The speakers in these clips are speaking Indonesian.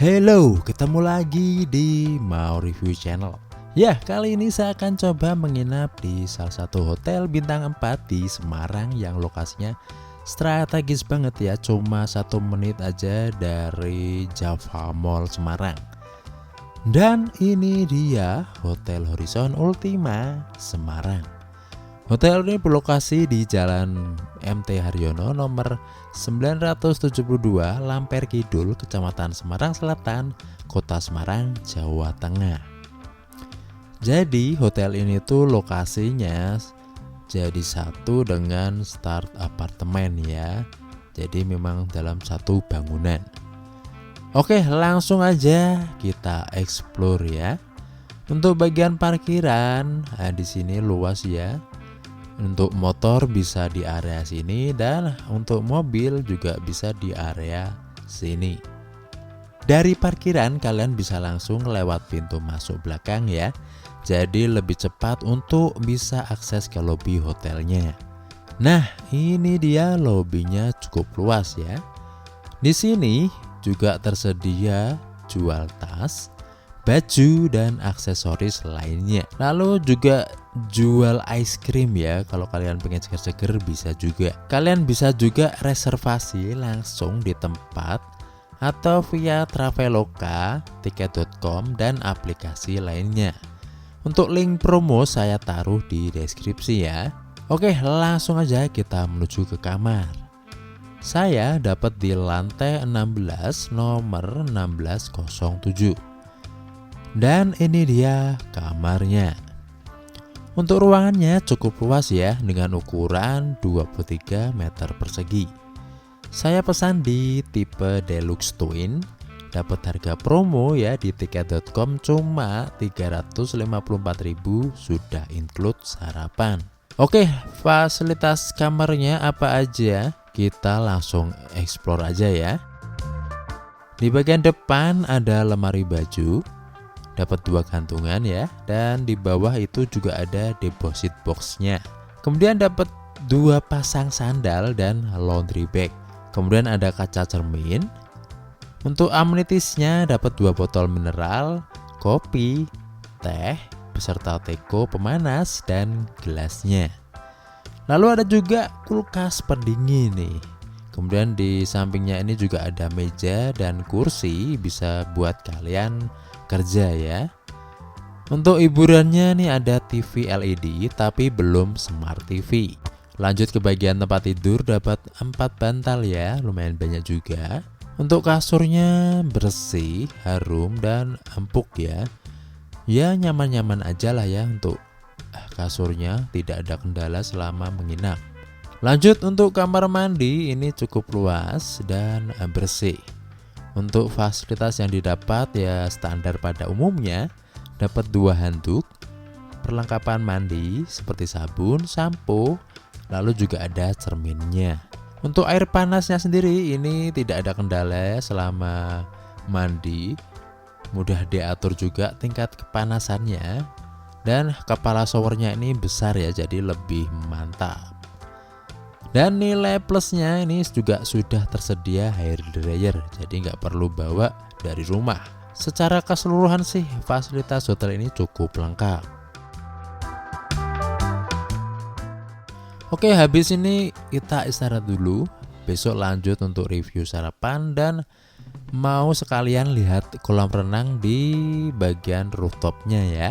Hello, ketemu lagi di Mau Review Channel. Ya, kali ini saya akan coba menginap di salah satu hotel bintang 4 di Semarang yang lokasinya strategis banget ya. Cuma 1 menit aja dari Java Mall Semarang. Dan ini dia Hotel Horizon Ultima Semarang. Hotel ini berlokasi di Jalan MT Haryono nomor 972 Lamper Kidul, Kecamatan Semarang Selatan, Kota Semarang, Jawa Tengah. Jadi hotel ini tuh lokasinya jadi satu dengan start apartemen ya. Jadi memang dalam satu bangunan. Oke, langsung aja kita explore ya. Untuk bagian parkiran, di sini luas ya. Untuk motor bisa di area sini dan untuk mobil juga bisa di area sini. Dari parkiran kalian bisa langsung lewat pintu masuk belakang ya. Jadi lebih cepat untuk bisa akses ke lobi hotelnya. Nah, ini dia lobinya cukup luas ya. Di sini juga tersedia jual tas, baju dan aksesoris lainnya. Lalu juga jual ice cream ya. Kalau kalian pengen seger-seger bisa juga. Kalian bisa juga reservasi langsung di tempat atau via Traveloka, tiket.com dan aplikasi lainnya. Untuk link promo saya taruh di deskripsi ya. Oke, langsung aja kita menuju ke kamar. Saya dapat di lantai 16 nomor 1607. Dan ini dia kamarnya. Untuk ruangannya cukup luas ya, dengan ukuran 23 meter persegi. Saya pesan di tipe Deluxe Twin, dapat harga promo ya di tiket.com cuma 354.000 sudah include sarapan. Oke, fasilitas kamarnya apa aja? Kita langsung explore aja ya. Di bagian depan ada lemari baju, dapat 2 gantungan ya, dan di bawah itu juga ada deposit boxnya. Kemudian dapat 2 pasang sandal dan laundry bag. Kemudian ada kaca cermin. Untuk amenitiesnya dapat 2 botol mineral, kopi, teh beserta teko pemanas dan gelasnya. Lalu ada juga kulkas pendingin nih. Kemudian di sampingnya ini juga ada meja dan kursi, bisa buat kalian kerja ya. Untuk hiburannya nih ada TV LED tapi belum Smart TV. Lanjut ke bagian tempat tidur, dapat 4 bantal ya, lumayan banyak juga. Untuk kasurnya bersih, harum dan empuk ya. Ya nyaman-nyaman aja lah ya untuk kasurnya, tidak ada kendala selama menginap. Lanjut untuk kamar mandi, ini cukup luas dan bersih. Untuk fasilitas yang didapat ya standar pada umumnya, dapat 2 handuk, perlengkapan mandi seperti sabun, sampo, lalu juga ada cerminnya. Untuk air panasnya sendiri ini tidak ada kendala selama mandi, mudah diatur juga tingkat kepanasannya, dan kepala showernya ini besar ya, jadi lebih mantap. Dan nilai plusnya ini juga sudah tersedia hair dryer, jadi nggak perlu bawa dari rumah. Secara keseluruhan sih fasilitas hotel ini cukup lengkap. Oke, habis ini kita istirahat dulu. Besok lanjut untuk review sarapan dan mau sekalian lihat kolam renang di bagian rooftopnya ya.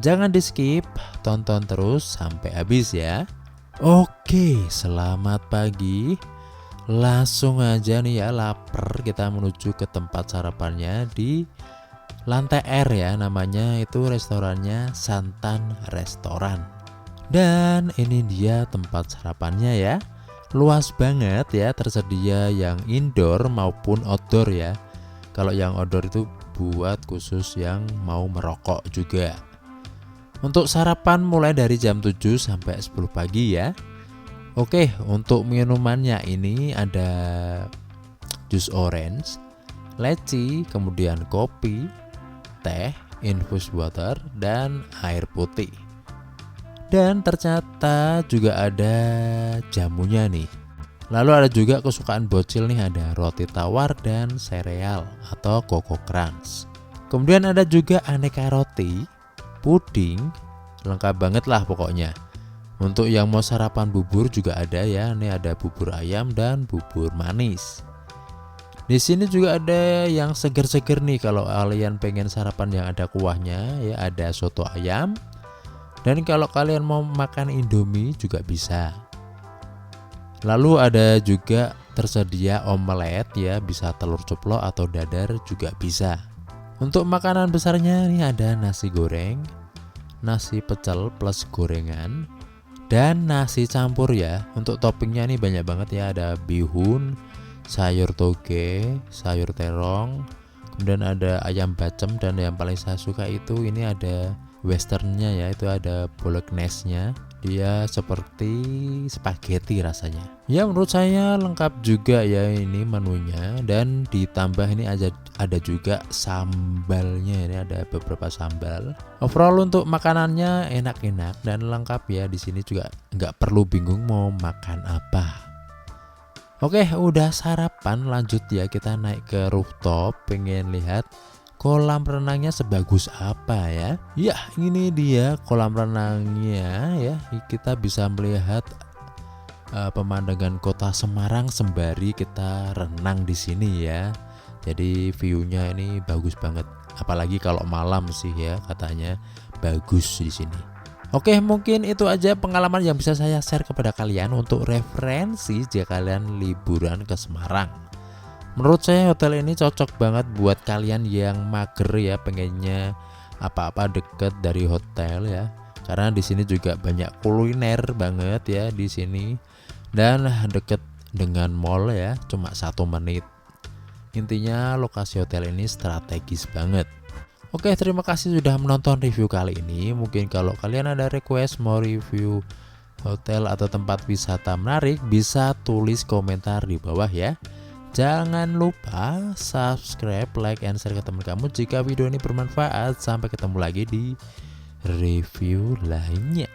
Jangan di skip, tonton terus sampai habis ya. Oke, selamat pagi. Langsung aja nih ya, lapar, kita menuju ke tempat sarapannya di lantai R ya, namanya itu restorannya Santan Restoran. Dan ini dia tempat sarapannya ya. Luas banget ya, tersedia yang indoor maupun outdoor ya. Kalau yang outdoor itu buat khusus yang mau merokok juga. Untuk sarapan mulai dari jam 7 sampai 10 pagi ya. Oke, untuk minumannya ini ada jus orange, leci, kemudian kopi, teh, infus water, dan air putih. Dan ternyata juga ada jamunya nih. Lalu ada juga kesukaan bocil nih, ada roti tawar dan sereal atau Coco Crunch. Kemudian ada juga aneka roti, puding, lengkap banget lah pokoknya. Untuk yang mau sarapan bubur juga ada ya, ini ada bubur ayam dan bubur manis. Di sini juga ada yang seger-seger nih kalau kalian pengen sarapan yang ada kuahnya ya, ada soto ayam. Dan kalau kalian mau makan Indomie juga bisa. Lalu ada juga tersedia omelet ya, bisa telur ceplok atau dadar juga bisa. Untuk makanan besarnya nih ada nasi goreng, nasi pecel plus gorengan, dan nasi campur ya. Untuk toppingnya nih banyak banget ya, ada bihun, sayur toge, sayur terong, kemudian ada ayam bacem, dan yang paling saya suka itu ini ada westernnya ya, itu ada bolognese-nya. Dia seperti spaghetti rasanya. Ya menurut saya lengkap juga ya ini menunya, dan ditambah ini ada juga sambalnya, ini ada beberapa sambal. Overall untuk makanannya enak-enak dan lengkap ya, di sini juga nggak perlu bingung mau makan apa. Oke, udah sarapan, lanjut ya kita naik ke rooftop, pengen lihat kolam renangnya sebagus apa ya. Ya, ini dia kolam renangnya ya. Kita bisa melihat pemandangan kota Semarang sembari kita renang di sini ya. Jadi view-nya ini bagus banget. Apalagi kalau malam sih ya, katanya bagus di sini. Oke, mungkin itu aja pengalaman yang bisa saya share kepada kalian untuk referensi jika kalian liburan ke Semarang. Menurut saya hotel ini cocok banget buat kalian yang mager ya, pengennya apa-apa deket dari hotel ya. Karena di sini juga banyak kuliner banget ya di sini, dan deket dengan mall ya, cuma 1 menit. Intinya lokasi hotel ini strategis banget. Oke, terima kasih sudah menonton review kali ini. Mungkin kalau kalian ada request mau review hotel atau tempat wisata menarik, bisa tulis komentar di bawah ya. Jangan lupa subscribe, like, and share ke teman kamu jika video ini bermanfaat. Sampai ketemu lagi di review lainnya.